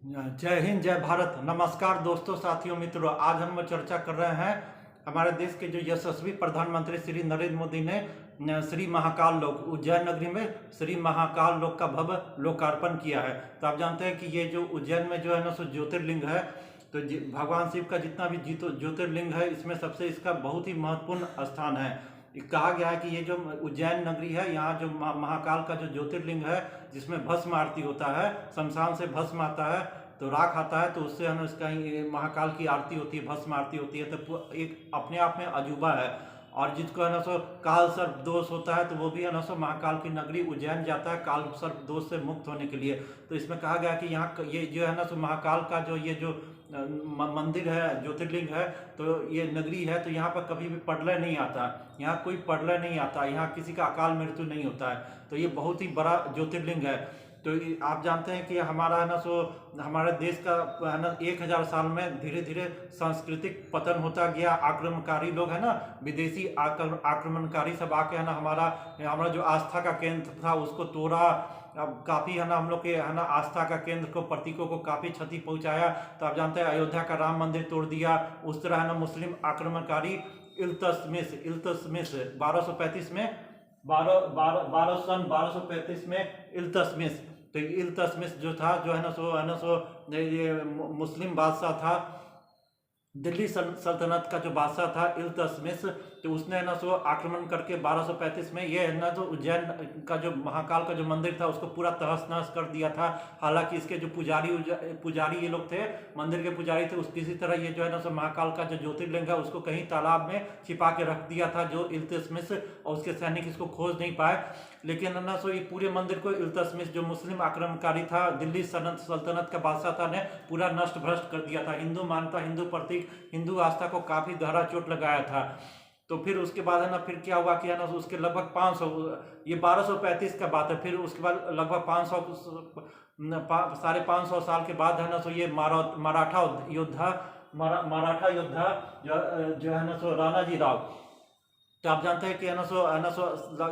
जय हिंद, जय भारत। नमस्कार दोस्तों, साथियों, मित्रों। आज हम चर्चा कर रहे हैं हमारे देश के जो यशस्वी प्रधानमंत्री श्री नरेंद्र मोदी ने श्री महाकाल लोक उज्जैन नगरी में श्री महाकाल लोक का भव्य लोकार्पण किया है। तो आप जानते हैं कि ये जो उज्जैन में जो है ना सो ज्योतिर्लिंग है, तो भगवान शिव का जितना भी ज्योतिर्लिंग है, इसमें सबसे इसका बहुत ही महत्वपूर्ण स्थान है। कहा गया है कि ये जो उज्जैन नगरी है, यहाँ जो महाकाल का जो ज्योतिर्लिंग है, जिसमें भस्म आरती होता है, शमशान से भस्म आता है तो राख आता है, तो उससे है ना इसका महाकाल की आरती होती है, भस्म आरती होती है। तो एक अपने आप में अजूबा है। और जिसको है ना सो काल सर्प दोष होता है, तो वो भी है ना सो महाकाल की नगरी उज्जैन जाता है काल सर्प दोष से मुक्त होने के लिए। तो इसमें कहा गया कि यहाँ ये जो है ना सो महाकाल का जो ये जो मंदिर है, ज्योतिर्लिंग है, तो ये नगरी है, तो यहाँ पर कभी भी प्रलय नहीं आता, यहाँ कोई प्रलय नहीं आता, यहाँ किसी का अकाल मृत्यु नहीं होता है। तो ये बहुत ही बड़ा ज्योतिर्लिंग है। तो आप जानते हैं कि हमारा है ना सो हमारे देश का है ना 1000 साल में धीरे धीरे सांस्कृतिक पतन होता गया। आक्रमणकारी लोग है ना, विदेशी आक्रमणकारी सब आके है ना हमारा जो आस्था का केंद्र था उसको तोड़ा। अब काफ़ी है ना हम लोग के है ना आस्था का केंद्र को, प्रतीकों को काफ़ी क्षति पहुंचाया। तो आप जानते हैं अयोध्या का राम मंदिर तोड़ दिया। उस तरह है ना मुस्लिम आक्रमणकारी इल्तुतमिश 1235 में 1235 में इल्तुतमिश, तो इल्तुतमिश जो था, जो है ना सो ये मुस्लिम बादशाह था, दिल्ली सल्तनत का जो बादशाह था इल्तुतमिश, तो उसने ना सो आक्रमण करके 1235 में ये है ना तो उज्जैन का जो महाकाल का जो मंदिर था उसको पूरा तहस नहस कर दिया था। हालांकि इसके जो पुजारी ये लोग थे, मंदिर के पुजारी थे, किसी तरह ये जो है ना सो महाकाल का जो ज्योतिर्लिंग है उसको कहीं तालाब में छिपा के रख दिया था जो इल्तुतमिश, और उसके सैनिक इसको खोज नहीं पाए। लेकिन ना सो ये पूरे मंदिर को इल्तुतमिश जो मुस्लिम आक्रमणकारी था, दिल्ली सल्तनत का बादशाह था, ने पूरा नष्ट भ्रष्ट कर दिया था। हिंदू मानता, हिंदू प्रतीक, हिंदू आस्था को काफी गहरा चोट लगाया था। तो फिर उसके बाद है ना फिर क्या हुआ कि है ना उसके लगभग 500, ये 1235 का बात है, फिर उसके बाद लगभग 500 550 साल के बाद है ना सो ये मराठा योद्धा जो है ना सो राणाजी राव, तो आप जानते हैं कि है ना सो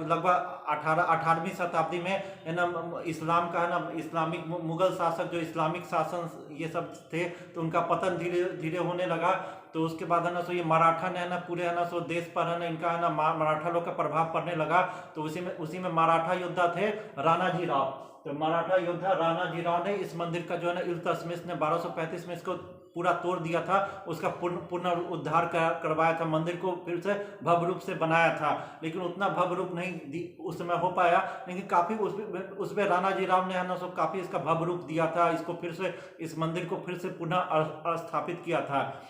लगभग 18वीं शताब्दी में है ना इस्लाम का है ना इस्लामिक मुगल शासक जो इस्लामिक शासन ये सब थे, तो उनका पतन धीरे धीरे होने लगा। तो उसके बाद है ना सो ये मराठा ने है ना पूरे है ना सो देश पर है ना इनका है ना मराठा लोग का प्रभाव पड़ने लगा। तो उसी में मराठा योद्धा थे राणाजी राव। तो मराठा योद्धा राणाजी राव ने इस मंदिर का जो है ना इल्तुतमिश ने 1235 में इसको पूरा तोड़ दिया था, उसका पुनरुद्धार करवाया था, मंदिर को फिर से भव्य रूप से बनाया था। लेकिन उतना भव्य रूप नहीं उस समय हो पाया, लेकिन काफ़ी उसमें राणाजी राव ने है ना सो काफ़ी इसका भव्य रूप दिया था, इसको फिर से इस मंदिर को फिर से पुनः स्थापित किया था।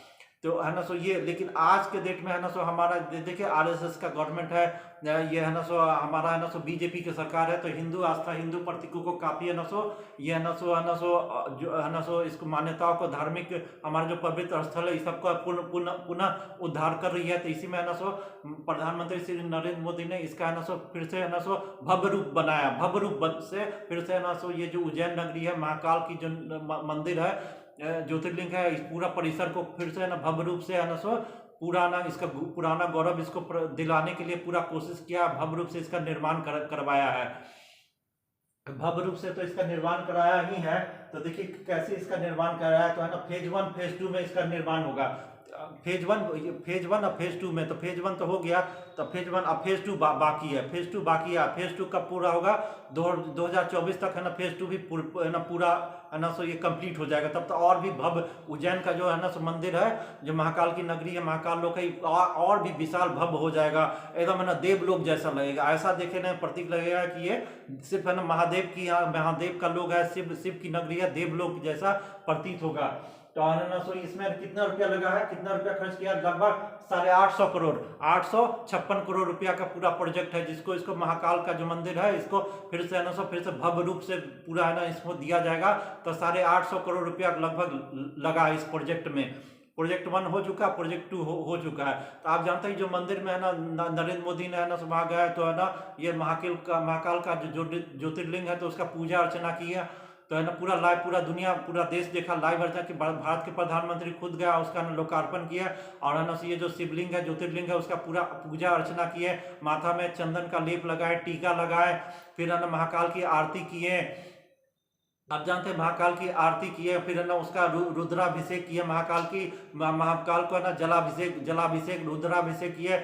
तो है ना सो ये, लेकिन आज के डेट में है ना सो हमारा देखिए आरएसएस का गवर्नमेंट है, ये है ना सो हमारा है ना सो बीजेपी की सरकार है। तो हिंदू आस्था, हिंदू प्रतीकों को काफ़ी है ना सो ये है ना सो जो है ना सो इसको मान्यताओं को, धार्मिक हमारा जो पवित्र स्थल है, इस सबका पुनः उद्धार कर रही है। तो इसी में है ना सो प्रधानमंत्री श्री नरेंद्र मोदी ने इसका है ना सो फिर से है ना सो भव्य रूप बनाया, भव्य रूप से फिर से है ना सो ये जो उज्जैन नगरी है, महाकाल की जो मंदिर है, ज्योतिर्लिंग है, इस पूरा परिसर को फिर से है ना भव्य रूप से है ना सो इसका पुराना गौरव इसको दिलाने के लिए पूरा कोशिश किया, भव्य रूप से इसका निर्माण करवाया है। भव्य रूप से तो इसका निर्माण कराया ही है। तो देखिए कैसे इसका निर्माण कराया है। तो है ना फेज 1 फेज 2 में इसका निर्माण होगा। फेज वन और फेज 2 में, तो फेज 1 तो हो गया, तो फेज 1 अब फेज 2 बाकी है, फेज 2 बाकी है। फेज 2 कब पूरा होगा? 2024 तक है ना फेज 2 भी है ना पूरा है ना सो ये कंप्लीट हो जाएगा। तब तो और भी भव्य उज्जैन का जो है ना सो मंदिर है, जो महाकाल की नगरी है, महाकाल लोक है, और भी विशाल भव्य हो जाएगा। एकदम है ना देवलोक जैसा लगेगा। ऐसा देखे ना प्रतीक लगेगा कि ये सिर्फ है ना महादेव का लोग है, शिव की नगरी है, देवलोक जैसा प्रतीत होगा। तो है ना सो इसमें कितना रुपया लगा है, कितना रुपया खर्च किया? लगभग 850 करोड़, 856 करोड़ रुपया का पूरा प्रोजेक्ट है, जिसको इसको महाकाल का जो मंदिर है इसको फिर से है ना सो फिर से भव्य रूप से पूरा है ना इसको दिया जाएगा। तो 850 करोड़ रुपया लगभग लगा इस प्रोजेक्ट में। प्रोजेक्ट 1 हो चुका, प्रोजेक्ट 2 हो चुका है। तो आप जानते हैं जो मंदिर में है ना नरेंद्र मोदी ने है ना वहाँ गया, तो है ना ये महाकाल का जो ज्योतिर्लिंग है, तो उसका पूजा अर्चना की है। तो है ना पूरा लाइव, पूरा दुनिया, पूरा देश देखा लाइव अर्चना कि भारत के प्रधानमंत्री खुद गया, उसका लोकार्पण किया। और है ना ये जो शिवलिंग है, ज्योतिर्लिंग है, उसका पूरा पूजा अर्चना किए, माथा में चंदन का लेप लगाए, टीका लगाए, फिर है ना महाकाल की आरती किए। आप जानते हैं महाकाल की आरती की है, फिर है ना उसका रुद्राभिषेक किया, महाकाल की महाकाल को है ना जलाभिषेक जलाभिषेक रुद्राभिषेक किए,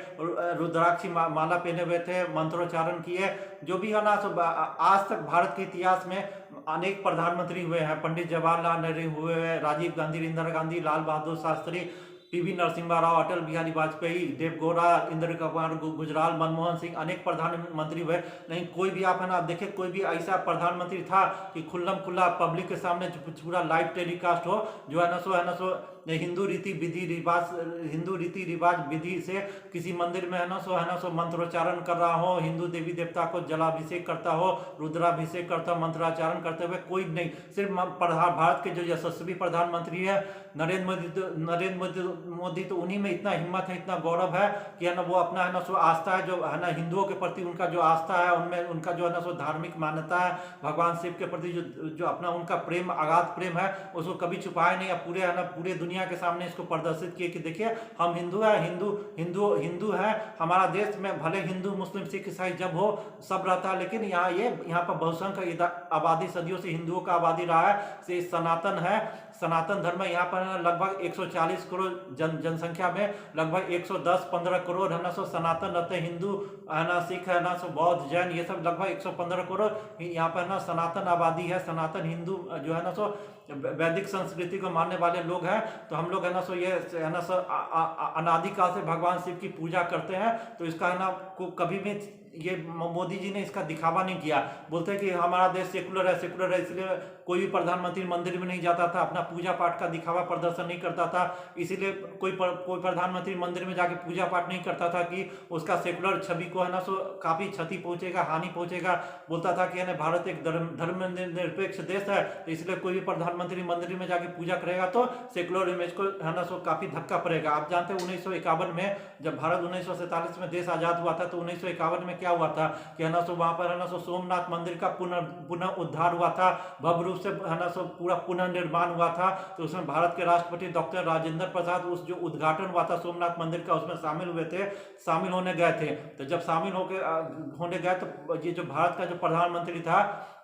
रुद्राक्षी माला पहने हुए थे, मंत्रोच्चारण किए। जो भी है ना आज तक भारत के इतिहास में अनेक प्रधानमंत्री हुए हैं, पंडित जवाहरलाल नेहरू हुए हैं, राजीव गांधी, इंदिरा गांधी, लाल बहादुर शास्त्री, पीवी नरसिम्हा राव, अटल बिहारी वाजपेयी, देवगौड़ा, इंदिरा कुमार गुजराल, मनमोहन सिंह, अनेक प्रधानमंत्री हुए। नहीं कोई भी आप है ना देखिए कोई भी ऐसा प्रधानमंत्री था कि खुल्लम खुल्ला पब्लिक के सामने पूरा लाइव टेलीकास्ट हो, जो है ना सो हिंदू रीति रिवाज विधि से किसी मंदिर में है ना सो मंत्रोच्चारण कर रहा हो, हिंदू देवी देवता को जलाभिषेक करता हो, रुद्राभिषेक करता, मंत्रोच्चारण करते हुए कोई नहीं। सिर्फ भारत के जो यशस्वी प्रधानमंत्री है नरेंद्र मोदी, तो उन्हीं में इतना हिम्मत है, इतना गौरव है कि है ना वो अपना है ना सो आस्था है, जो है ना हिंदुओं के प्रति उनका जो आस्था है, उनमें उनका जो है ना सो धार्मिक मान्यता है, भगवान शिव के प्रति जो अपना उनका प्रेम, अगाध प्रेम है, उसको कभी छुपाया नहीं। पूरे है ना पूरे दुनिया के सामने इसको प्रदर्शित किए कि देखिए हम हिंदू है, हिंदू है, हमारा देश में भले हिंदू मुस्लिम सिख ईसाई जब हो सब रहता है, लेकिन यहाँ पर बहुसंख्यक आबादी सदियों से हिंदुओं का आबादी रहा है, से सनातन है, सनातन धर्म है। यहाँ पर लगभग 140 करोड़ जनसंख्या में लगभग 110-15 करोड़ है ना सो सनातन रहते हैं, हिंदू है ना, सिख है ना सो, बौद्ध, जैन, ये सब लगभग 115 करोड़ यहाँ पर ना सनातन आबादी है, सनातन हिंदू जो है ना सो वैदिक संस्कृति को मानने वाले लोग हैं। तो हम लोग है ना सो ये है ना सो अनादिकाल से भगवान शिव की पूजा करते हैं। तो इसका है ना को कभी भी ये मोदी जी ने इसका दिखावा नहीं किया। बोलते हैं कि हमारा देश सेकुलर है, इसलिए कोई भी प्रधानमंत्री मंदिर में नहीं जाता था, अपना पूजा पाठ का दिखावा प्रदर्शन नहीं करता था, इसीलिए कोई प्रधानमंत्री मंदिर में जाके पूजा पाठ नहीं करता था कि उसका सेकुलर छवि को है ना सो काफी क्षति पहुंचेगा, हानि पहुंचेगा। बोलता था कि भारत एक धर्मनिरपेक्ष देश है, तो इसलिए कोई भी प्रधानमंत्री मंदिर में जाके पूजा करेगा तो सेकुलर इमेज को है ना सो काफी धक्का पड़ेगा। आप जानते हैं 1951 में जब भारत 1947 में देश आजाद हुआ था, तो 1951 में क्या हुआ था कि है ना सो वहां पर है ना सो सोमनाथ मंदिर का पुनः उद्धार हुआ था, भव्य रूप से है ना सो पूरा पुनर्निर्माण हुआ था। तो उसमें भारत के राष्ट्रपति डॉक्टर राजेंद्र प्रसाद उस जो उद्घाटन हुआ था सोमनाथ मंदिर का, उसमें शामिल हुए थे, शामिल होने गए थे। तो जब शामिल होने गए तो ये जो भारत का जो प्रधानमंत्री था,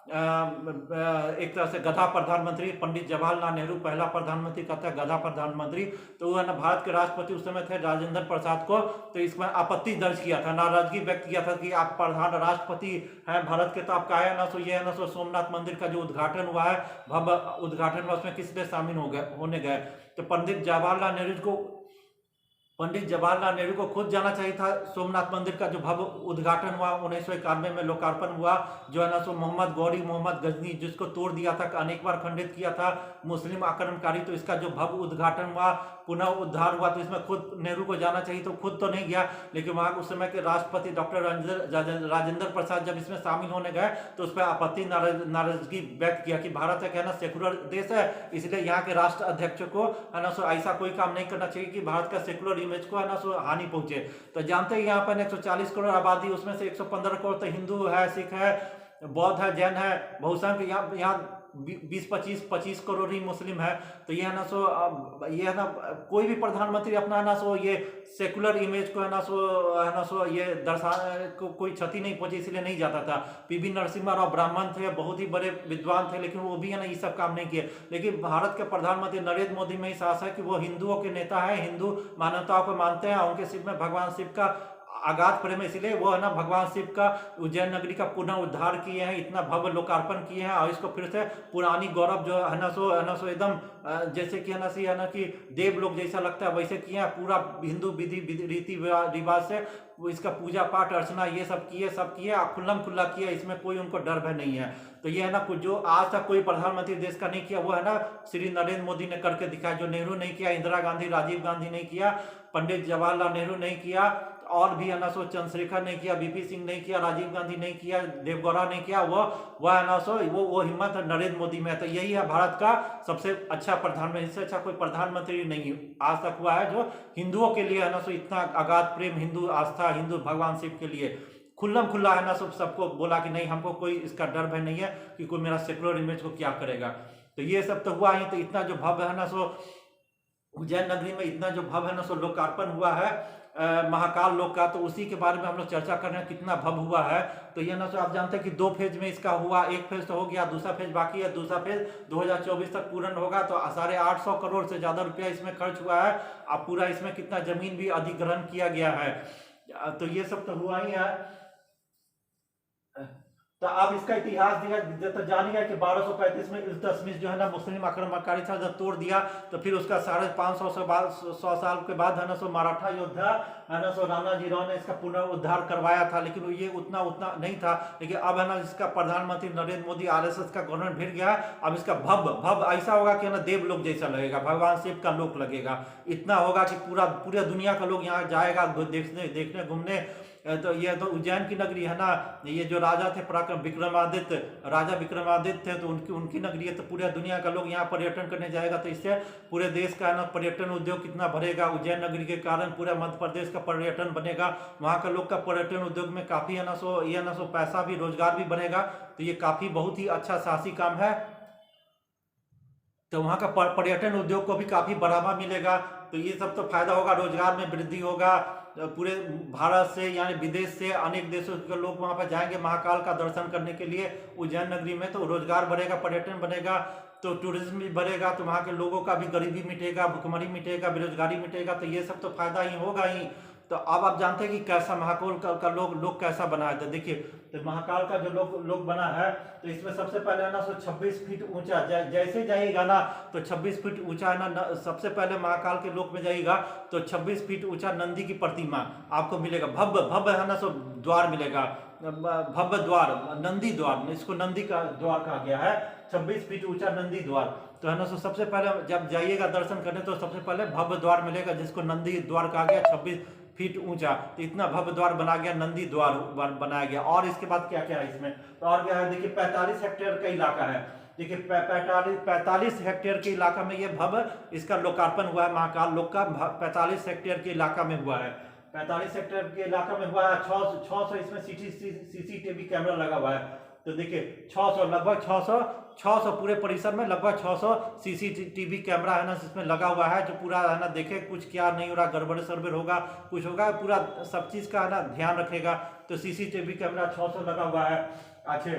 एक तरह से गधा प्रधानमंत्री, पंडित जवाहरलाल नेहरू पहला प्रधानमंत्री कहता है गधा प्रधानमंत्री, तो वो है ना भारत के राष्ट्रपति उस समय थे राजेंद्र प्रसाद को, तो इसमें आपत्ति दर्ज किया था, नाराजगी व्यक्त किया था कि आप प्रधान राष्ट्रपति हैं भारत के, तो आप कहा है ना सो ये है ना सो सोमनाथ मंदिर का जो उद्घाटन हुआ है, भव्य उद्घाटन हुआ, उसमें किस लिए शामिल होने गए। तो पंडित जवाहरलाल नेहरू को खुद जाना चाहिए था सोमनाथ मंदिर का जो भव्य उद्घाटन हुआ 1991 में लोकार्पण हुआ, जो है ना सो मोहम्मद गौरी मोहम्मद गजनी जिसको तोड़ दिया था, अनेक बार खंडित किया था मुस्लिम आक्रमणकारी, तो इसका जो भव्य उद्घाटन हुआ, पुनः उद्धार हुआ, तो इसमें खुद नेहरू को जाना चाहिए, तो खुद तो नहीं गया, लेकिन वहां उस समय के राष्ट्रपति डॉक्टर राजेंद्र प्रसाद जब इसमें शामिल होने गए तो उस पर आपत्ति नाराजगी व्यक्त किया कि भारत है ना सेकुलर देश है, इसलिए यहाँ के राष्ट्र अध्यक्ष को है ना सो ऐसा कोई काम नहीं करना चाहिए कि भारत का सेकुलर इमेज को है ना सो हानि पहुंचे। तो जानते हैं यहाँ पर 140 करोड़ आबादी, उसमें से 115 करोड़ तो हिंदू है, सिख है, बौद्ध है, जैन है, बहुसंख्यक यहाँ 20-25 करोड़ ही मुस्लिम है। तो ये है ना सो ये है ना कोई भी प्रधानमंत्री अपना है ना सो ये सेकुलर इमेज को है ना सो ये दर्शा को कोई क्षति नहीं पहुंची, इसलिए नहीं जाता था। पीवी नरसिम्हा राव ब्राह्मण थे, बहुत ही बड़े विद्वान थे, लेकिन वो भी है ना ये सब काम नहीं किए। लेकिन भारत के प्रधानमंत्री नरेंद्र मोदी में साहस है कि वो हिंदुओं के नेता है, हिंदू मान्यताओं को मानते हैं, उनके सिर में भगवान शिव का आगाध प्रेम है, इसलिए वो है ना भगवान शिव का उज्जैन नगरी का पुनः उद्धार किए हैं, इतना भव्य लोकार्पण किए हैं, और इसको फिर से पुरानी गौरव जो है ना सो एकदम जैसे कि है ना कि देव लोग जैसा लगता है वैसे किए हैं, पूरा हिंदू विधि रीति रिवाज से इसका पूजा पाठ अर्चना ये सब किए, खुल्लम खुल्ला किया, इसमें कोई उनको डर भय नहीं है। तो ये है ना कुछ जो आज तक कोई प्रधानमंत्री देश का नहीं किया, वो है ना श्री नरेंद्र मोदी ने करके दिखाया, जो नेहरू नहीं किया, इंदिरा गांधी, राजीव गांधी नहीं किया, पंडित जवाहरलाल नेहरू नहीं किया, और भी है ना सो चंद्रशेखर नहीं किया, बीपी सिंह नहीं किया, राजीव गांधी नहीं किया, देवगौड़ा नहीं किया, वो है ना सो वो हिम्मत नरेंद्र मोदी में है। तो यही है भारत का सबसे अच्छा प्रधानमंत्री, इससे अच्छा कोई प्रधानमंत्री नहीं आज तक हुआ है जो हिंदुओं के लिए है ना सो इतना अगाध प्रेम, हिंदू आस्था, हिंदू भगवान शिव के लिए खुल्लम खुल्ला है ना सबको बोला कि नहीं हमको कोई इसका डर भय नहीं है कि कोई मेरा सेकुलर इमेज को क्या करेगा। तो ये सब तो हुआ ही, तो इतना जो भव्य है ना सो उज्जैन नगरी में इतना जो भव्य है ना सो लोकार्पण हुआ है, महाकाल लोक का, तो उसी के बारे में हम लोग चर्चा कर रहे हैं कितना भव्य हुआ है। तो ये ना, तो आप जानते हैं कि 2 फेज में इसका हुआ, एक फेज तो हो गया, दूसरा फेज बाकी है। दूसरा फेज 2024 तक पूर्ण होगा। तो 850 करोड़ से ज्यादा रुपया इसमें खर्च हुआ है। अब पूरा इसमें कितना जमीन भी अधिग्रहण किया गया है। तो ये सब तो हुआ ही है। तो आप इसका इतिहास दिया तो जानिएगा कि 1235 में इल्तुतमिश जो है ना मुस्लिम आक्रमणकारी था, जब तोड़ दिया तो फिर उसका 550 साल के बाद है ना सो मराठा योद्धा है ना सो राणाजीराव ने इसका पुनरुद्धार करवाया था। लेकिन ये उतना नहीं था। लेकिन अब है ना इसका प्रधानमंत्री नरेंद्र मोदी, आरएसएस का गवर्नर भिड़ गया। अब इसका भव्य ऐसा होगा कि ना देवलोक जैसा लगेगा, भगवान शिव का लोक लगेगा। इतना होगा कि पूरा दुनिया का लोग यहाँ जाएगा देखने घूमने। तो ये तो उज्जैन की नगरी है ना, ये जो राजा थे विक्रमादित्य, राजा विक्रमादित्य थे, तो उनकी नगरी है। तो पूरे दुनिया का लोग यहाँ पर्यटन करने जाएगा। तो इससे पूरे देश का ना पर्यटन उद्योग कितना बढ़ेगा। उज्जैन नगरी के कारण पूरा मध्य प्रदेश का पर्यटन बनेगा। वहाँ का लोग का पर्यटन उद्योग में काफी है ना सो पैसा भी, रोजगार भी बनेगा। तो ये काफी बहुत ही अच्छा साहसी काम है। तो वहाँ का पर्यटन उद्योग को भी काफी बढ़ावा मिलेगा। तो ये सब तो फायदा होगा, रोजगार में वृद्धि होगा। पूरे भारत से यानी विदेश से अनेक देशों के लोग वहां पर जाएंगे महाकाल का दर्शन करने के लिए उज्जैन नगरी में। तो रोजगार बढ़ेगा, पर्यटन बढ़ेगा, तो टूरिज्म भी बढ़ेगा। तो वहाँ के लोगों का भी गरीबी मिटेगा, भुखमरी मिटेगा, बेरोजगारी मिटेगा। तो ये सब तो फायदा ही होगा ही। तो अब आप जानते हैं कि कैसा महाकाल का लोग कैसा बना है। तो देखिए, तो महाकाल का जो लोग बना है, तो इसमें सबसे पहले ना 26 फीट ऊंचा, जैसे जाइएगा ना तो 26 फीट ऊंचा है ना। सबसे पहले महाकाल के लोक में जाइएगा तो 26 फीट ऊंचा नंदी की प्रतिमा आपको मिलेगा। भव्य है ना द्वार मिलेगा, भव्य द्वार, नंदी द्वार, इसको नंदी का द्वार कहा गया है। 26 फीट ऊंचा नंदी द्वार। तो है ना सबसे पहले जब जाइएगा दर्शन करने तो सबसे पहले भव्य द्वार मिलेगा, जिसको नंदी द्वार कहा गया। 26 फीट ऊंचा, तो इतना भव्य द्वार बना गया, नंदी द्वार बनाया गया। और इसके बाद क्या क्या है इसमें, तो और क्या है, देखिए 45 हेक्टेयर का इलाका है। देखिए 45 हेक्टेयर के इलाका में ये भव्य इसका लोकार्पण हुआ है। महाकाल लोक का 45 हेक्टेयर के इलाका में हुआ है। 45 हेक्टेयर के इलाका में हुआ है। 600 इसमें सीसीटीवी कैमरा लगा हुआ है। तो देखिए 600, लगभग 600 पूरे परिसर में लगभग 600 सीसीटीवी कैमरा है ना इसमें लगा हुआ है, जो पूरा है ना देखे कुछ क्या नहीं हो रहा, गड़बड़ सरबड़ होगा, कुछ होगा, पूरा सब चीज का है ना ध्यान रखेगा। तो सीसीटीवी कैमरा 600 लगा हुआ है। अच्छा,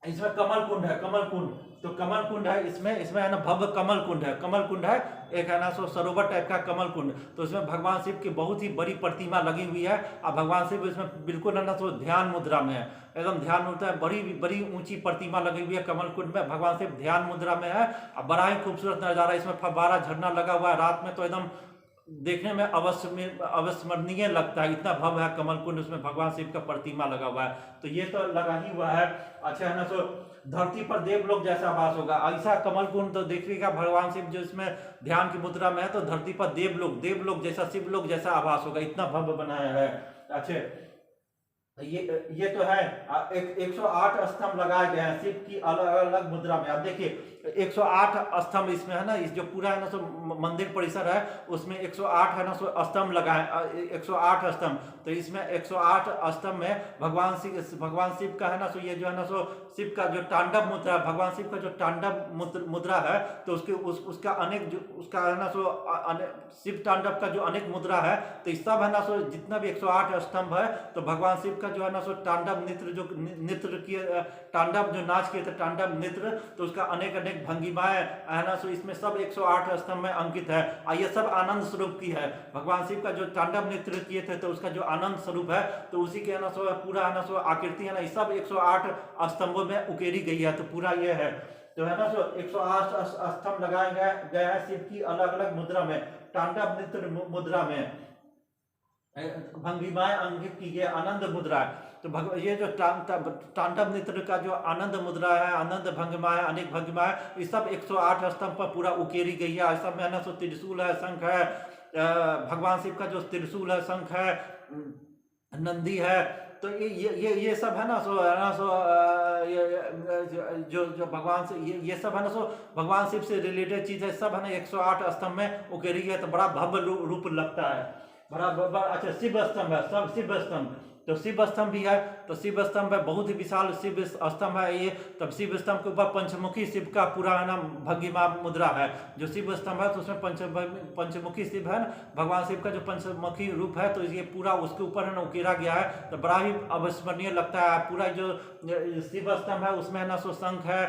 इसमें कमल कुंड है, कमल कुंड। तो कमल कुंड है इसमें है ना भव्य कमल कुंड है। कमल कुंड है एक है ना सरोवर टाइप का कमल कुंड। तो इसमें भगवान शिव की बहुत ही बड़ी प्रतिमा लगी हुई है। और भगवान शिव इसमें बिल्कुल है ना ध्यान मुद्रा में है, एकदम ध्यान मुद्रा है। बड़ी ऊंची प्रतिमा लगी हुई है कमल कुंड में। भगवान शिव ध्यान मुद्रा में है। और बड़ा ही खूबसूरत नजारा, इसमें फव्वारा झरना लगा हुआ है। रात में तो एकदम देखने में अविस्मरणीय लगता है, इतना भव्य है कमल कुंड। उसमें भगवान शिव का प्रतिमा लगा हुआ है। तो ये तो लगा ही हुआ है। अच्छा है ना धरती पर देवलोक जैसा आभास होगा। ऐसा कमल कुंड तो देखिएगा भगवान शिव जो इसमें ध्यान की मुद्रा में है, तो धरती पर देवलोक जैसा, शिवलोक जैसा आभास होगा, इतना भव्य बनाया है। अच्छे, ये तो है 108 स्तंभ लगाए गए हैं शिव की अलग अलग मुद्रा में। अब देखिए 108 स्तंभ इसमें है ना, इस जो पूरा है ना मंदिर परिसर है उसमें 108 है ना स्तंभ लगाए, 108 स्तंभ। तो इसमें 108 स्तंभ में भगवान शिव का है ना ये जो है ना शिव का जो तांडव मुद्रा, भगवान शिव का जो तांडव मुद्रा है, तो उसका अनेक जो उसका है ना शिव तांडव का जो अनेक मुद्रा है, तो इस सब है ना जितना भी 108 स्तंभ है, तो भगवान शिव का जो है ना तांडव नृत्य किए, तांडव जो नाच किए थे, तांडव नृत्य, तो उसका अनेक भंगिमाएं है ना इसमें सब 108 स्तंभ में अंकित है। और ये सब आनंद स्वरूप की है। भगवान शिव का जो तांडव नृत्य किए थे, तो उसका जो आनंद स्वरूप है, तो उसी के है ना पूरा है ना आकृति है ना, सब 108 स्तंभों में उकेरी गई है। तो पूरा ये है, तो है ना 108 स्तंभ लगाए गए हैं शिव की अलग अलग मुद्रा में, तांडव नृत्य मुद्रा में भंगिमाएं अंकित की गई, आनंद मुद्रा है। तो ये जो तांडव नृत्य का जो आनंद मुद्रा है, आनंद भंगिमाएं, अनेक भंगिमाएं, ये सब 108 स्तंभ पर पूरा उकेरी गई है। सब में है ना त्रिशूल है, शंख है, भगवान शिव का जो त्रिशूल है, शंख है, नंदी है। तो ये सब है ना जो भगवान से ये सब है ना भगवान शिव से रिलेटेड चीज है, सब है ना 108 स्तंभ में उकेरी है। तो बड़ा भव्य रूप लगता है, बड़ा अच्छा। शिव स्तंभ है, सब शिव स्तंभ, तो शिव स्तंभ भी है, तो शिव स्तंभ है, बहुत ही विशाल शिव स्तंभ है ये। तब शिव स्तंभ के ऊपर पंचमुखी शिव का पूरा है ना भंगिमा मुद्रा है। जो शिव स्तंभ है तो उसमें पंचमुखी शिव है ना, भगवान शिव का जो पंचमुखी रूप है, तो ये पूरा उसके ऊपर है ना उकेरा गया है। तो बड़ा ही अविस्मरणीय लगता है। पूरा जो शिव स्तंभ है उसमें है ना सो शंख है,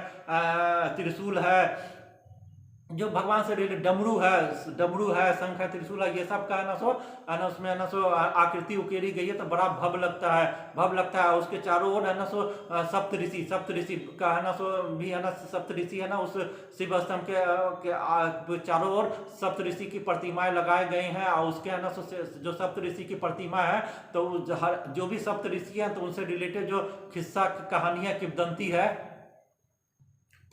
त्रिशूल है, जो भगवान से रिलेटेड डमरू है, शंख है, त्रिशूल है, ये सब का है ना उसमें है ना सो आकृति उकेरी गई है। तो बड़ा भव्य लगता है। उसके चारों ओर है ना सो सप्तऋषि का है ना सो भी है ना, सप्तऋषि है ना उस शिव स्तंभ के चारों ओर सप्तऋषि की प्रतिमाएं लगाए गए हैं। और उसके है ना सो जो सप्तऋषि की प्रतिमा है, तो जो भी सप्तऋषि हैं तो उनसे रिलेटेड जो किस्सा कहानी है, किंवदंती है।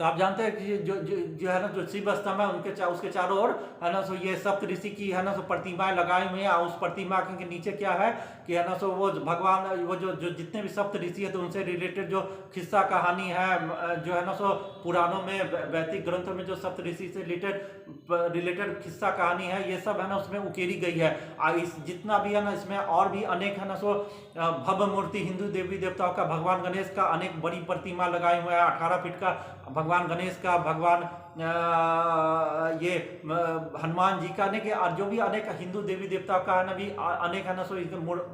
तो आप जानते हैं कि जो है ना जो शिव स्तंभ है उसके चारों ओर है ना सो ये सप्तऋषि की है ना सो प्रतिमाएं लगाई हुई हैं। और उस प्रतिमा के नीचे क्या है कि है ना सो वो भगवान वो जो जितने भी सप्तऋषि है तो उनसे रिलेटेड जो किस्सा कहानी है, जो है ना सो पुराणों में, वैदिक ग्रंथों में जो सप्तऋषि से रिलेटेड किस्सा कहानी है, ये सब है ना उसमें उकेरी गई है। इस जितना भी है ना इसमें और भी अनेक है ना सो भव्य मूर्ति, हिंदू देवी देवताओं का, भगवान गणेश का अनेक बड़ी प्रतिमा लगाई हुई है। 18 फीट का भगवान गणेश का, भगवान ये हनुमान जी का, अनेक जो भी अनेक हिंदू देवी देवताओं का है ना भी अनेक है ना सो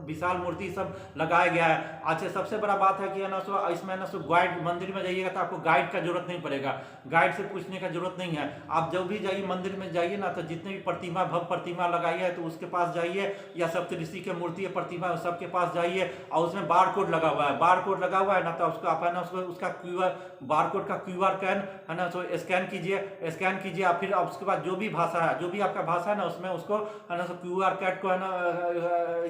विशाल मूर्ति सब लगाया गया है। अच्छा, सबसे बड़ा बात है कि है ना सो इसमें है ना सो गाइड, मंदिर में जाइएगा तो आपको गाइड का जरूरत नहीं पड़ेगा, गाइड से पूछने का जरूरत नहीं है। आप जब भी जाइए मंदिर में जाइए ना, तो जितने भी भव्य प्रतिमा लगाई है तो उसके पास जाइए, या सप्तऋषि की मूर्ति है, प्रतिमा है, सबके पास जाइए। और उसमें बार कोड लगा हुआ है ना, तो उसको आप है ना उसका बार कोड का QR कैन है ना सो स्कैन कीजिए। आप फिर उसके बाद जो भी भाषा है, जो भी आपका भाषा है ना, उसमें उसको है ना सो QR कैड को है ना,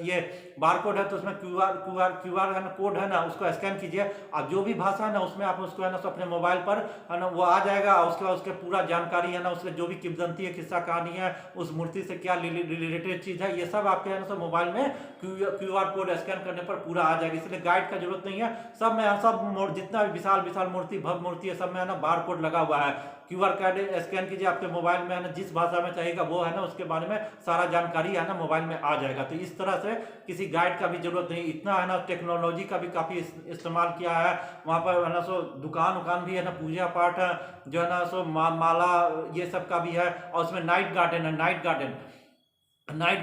ये बार कोड है तो उसमें QR है ना कोड है ना, उसको स्कैन कीजिए। आप जो भी भाषा है ना उसमें आप उसको है ना सो अपने मोबाइल पर है ना वो आ जाएगा। उसके बाद उसके पूरा जानकारी है ना, उसके जो भी किंवदंती है, किस्सा कहानी है, उस मूर्ति से क्या रिलेटेड चीज है, ये सब आपके है ना सो मोबाइल में QR कोड स्कैन करने पर पूरा आ जाएगा। इसलिए गाइड का जरूरत नहीं है। सब जितना भी विशाल मूर्ति, भव्य मूर्ति है, सब में है ना बार कोड लगा हुआ है। QR कोड स्कैन कीजिए, आपके मोबाइल में है ना जिस भाषा में चाहिएगा वो है ना उसके बारे में सारा जानकारी है ना मोबाइल में आ जाएगा। तो इस तरह से किसी गाइड का भी जरूरत नहीं, इतना है ना टेक्नोलॉजी का भी काफी इस्तेमाल किया है। वहाँ पर है ना सो दुकान भी है ना, पूजा पाठ जो है ना सो माला ये सब का भी है। और उसमें नाइट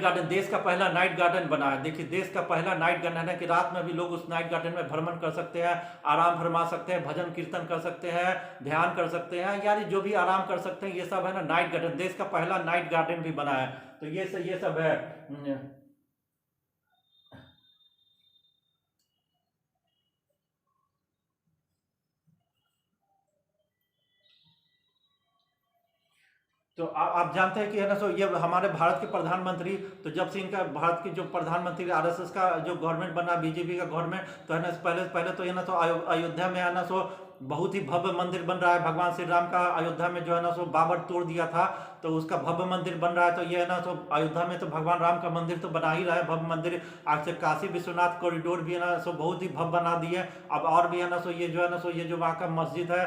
गार्डन देश का पहला नाइट गार्डन बना है। देखिए, देश का पहला नाइट गार्डन है कि रात में भी लोग उस नाइट गार्डन में भ्रमण कर सकते हैं, आराम फरमा सकते हैं, भजन कीर्तन कर सकते हैं, ध्यान कर सकते हैं, यानी जो भी आराम कर सकते हैं, ये सब है ना नाइट गार्डन। देश का पहला नाइट गार्डन भी बना है। तो ये सब है। तो आप जानते हैं कि है ना सो ये हमारे भारत के प्रधानमंत्री, तो जब से इनका भारत के जो प्रधानमंत्री RSS का जो गवर्नमेंट बना, BJP का गवर्नमेंट, तो है ना पहले तो है ना तो अयोध्या में है ना सो बहुत ही भव्य मंदिर बन रहा है। भगवान श्री राम का अयोध्या में जो है ना सो बाबर तोड़ दिया था, तो उसका भव्य मंदिर बन रहा है। तो ये है ना सो अयोध्या में तो भगवान राम का मंदिर तो बना ही रहा है, भव्य मंदिर। आज से काशी विश्वनाथ कॉरिडोर भी है ना सो बहुत ही भव्य बना दिए। अब और भी है ना सो ये जो है ना सो ये जो वहाँ का मस्जिद है,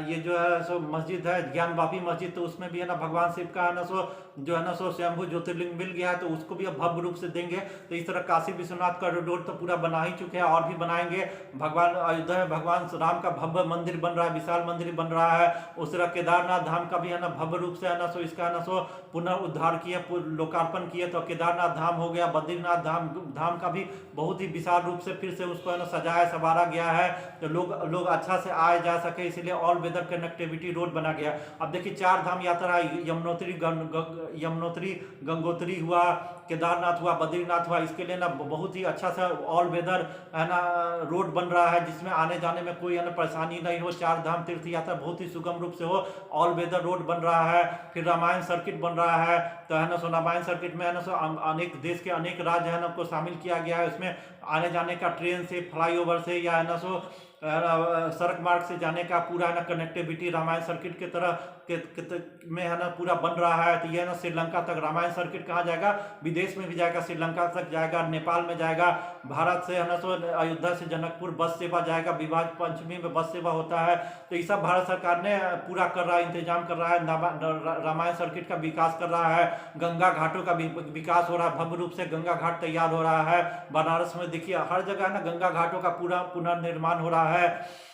ये जो है सो मस्जिद है ज्ञान वापी मस्जिद, तो उसमें भी है ना भगवान शिव का है ना सो जो है ना सो स्वयंभू ज्योतिर्लिंग मिल गया है, तो उसको भी अब भव्य रूप से देंगे। तो इस तरह काशी विश्वनाथ कॉरिडोर तो पूरा बना ही चुके हैं, और भी बनाएंगे। भगवान अयोध्या में भगवान राम का भव्य मंदिर बन रहा है, विशाल मंदिर बन रहा है। उस तरह केदारनाथ धाम का भी है ना भव्य रूप से है ना सो इसका है ना सो पुनर्उद्धार किए, लोकार्पण किए। तो केदारनाथ धाम हो गया, बद्रीनाथ धाम का भी बहुत ही विशाल रूप से फिर से उसको है ना सजाया संवारा गया है, तो लोग अच्छा से आए जा सके, इसलिए ऑल वेदर कनेक्टिविटी रोड बना गया। अब देखिए 4 धाम यात्रा, यमुनोत्री गंगोत्री हुआ, केदारनाथ हुआ, बद्रीनाथ हुआ, इसके लिए ना बहुत ही अच्छा सा ऑल वेदर है ना रोड बन रहा है, जिसमें आने जाने में कोई है ना परेशानी नहीं हो। 4 धाम तीर्थ यात्रा बहुत ही सुगम रूप से हो, ऑल वेदर रोड बन रहा है। फिर रामायण सर्किट बन रहा है, तो है ना सो रामायण सर्किट में है ना सो अनेक देश के अनेक राज्य है ना को शामिल किया गया है। उसमें आने जाने का ट्रेन से, फ्लाईओवर से, या है ना सो सड़क मार्ग से जाने का पूरा है ना कनेक्टिविटी रामायण सर्किट के तरह में है ना पूरा बन रहा है। तो ये ना श्रीलंका तक रामायण सर्किट कहाँ जाएगा, विदेश में भी जाएगा, श्रीलंका तक जाएगा, नेपाल में जाएगा, भारत से है ना सो अयोध्या से जनकपुर बस सेवा जाएगा, विवाह पंचमी में बस सेवा होता है। तो ये सब भारत सरकार ने पूरा कर रहा है, इंतजाम कर रहा है, रामायण सर्किट का विकास कर रहा है, गंगा घाटों का विकास हो रहा है, भव्य रूप से गंगा घाट तैयार हो रहा है। बनारस में देखिए हर जगह ना गंगा घाटों का पूरा पुनर्निर्माण हो रहा है।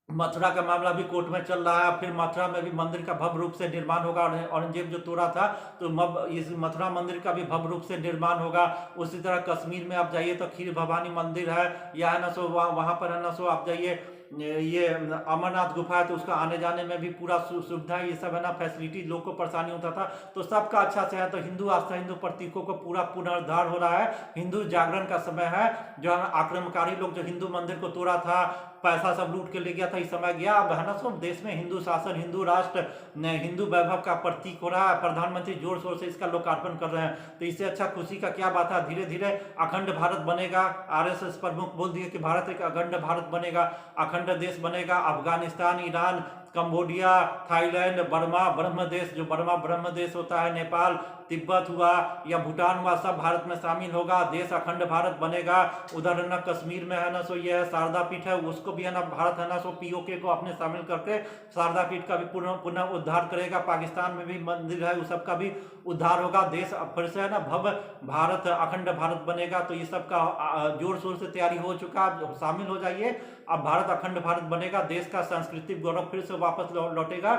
मथुरा का मामला भी कोर्ट में चल रहा है, फिर मथुरा में भी मंदिर का भव्य रूप से निर्माण होगा। औरंगजेब जो तोड़ा था तो इस मथुरा मंदिर का भी भव्य रूप से निर्माण होगा। उसी तरह कश्मीर में आप जाइए तो खीर भवानी मंदिर है, या है ना सो वहाँ पर है ना सो आप जाइए ये अमरनाथ गुफा है, तो उसका आने जाने में भी पूरा सुविधा, ये सब है ना फैसिलिटी, लोग को परेशानी होता था तो सबका अच्छा से है। तो हिंदू आस्था, हिंदू प्रतीकों को पूरा पुनरुद्धार हो रहा है। हिंदू जागरण का समय है। जो आक्रमणकारी लोग जो हिंदू मंदिर को तोड़ा था, पैसा सब लूट के ले गया था, इस समय गया। अब है ना सब देश में हिंदू शासन, हिंदू राष्ट्र, हिंदू वैभव का प्रतीक हो रहा है। प्रधानमंत्री जोर शोर से इसका लोकार्पण कर रहे हैं, तो इससे अच्छा खुशी का क्या बात है। धीरे धीरे अखंड भारत बनेगा। आरएसएस प्रमुख बोल दिए कि भारत एक अखंड भारत बनेगा, अखंड देश बनेगा। Afghanistan, Iran, Cambodia, Thailand, Burma ब्रह्म देश, जो बर्मा ब्रह्म देश होता है, नेपाल, तिब्बत हुआ या भूटान हुआ, सब भारत में शामिल होगा। देश अखंड भारत बनेगा। उधर है ना कश्मीर में है ना सो ये शारदा पीठ है, उसको भी है ना भारत है ना सो पीओके को अपने शामिल करके शारदा पीठ का भी पुनः उद्धार करेगा। पाकिस्तान में भी मंदिर है, उस सब का भी उद्धार होगा। देश फिर से है ना भव्य भारत, अखंड भारत बनेगा। तो ये सब का जोर शोर से तैयारी हो चुका, शामिल हो जाइए। अब भारत अखंड भारत बनेगा, देश का सांस्कृतिक गौरव फिर से वापस लौटेगा।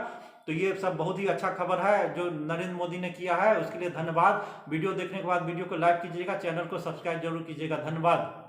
तो ये सब बहुत ही अच्छा खबर है जो नरेंद्र मोदी ने किया है, उसके लिए धन्यवाद। वीडियो देखने के बाद वीडियो को लाइक कीजिएगा, चैनल को सब्सक्राइब जरूर कीजिएगा। धन्यवाद।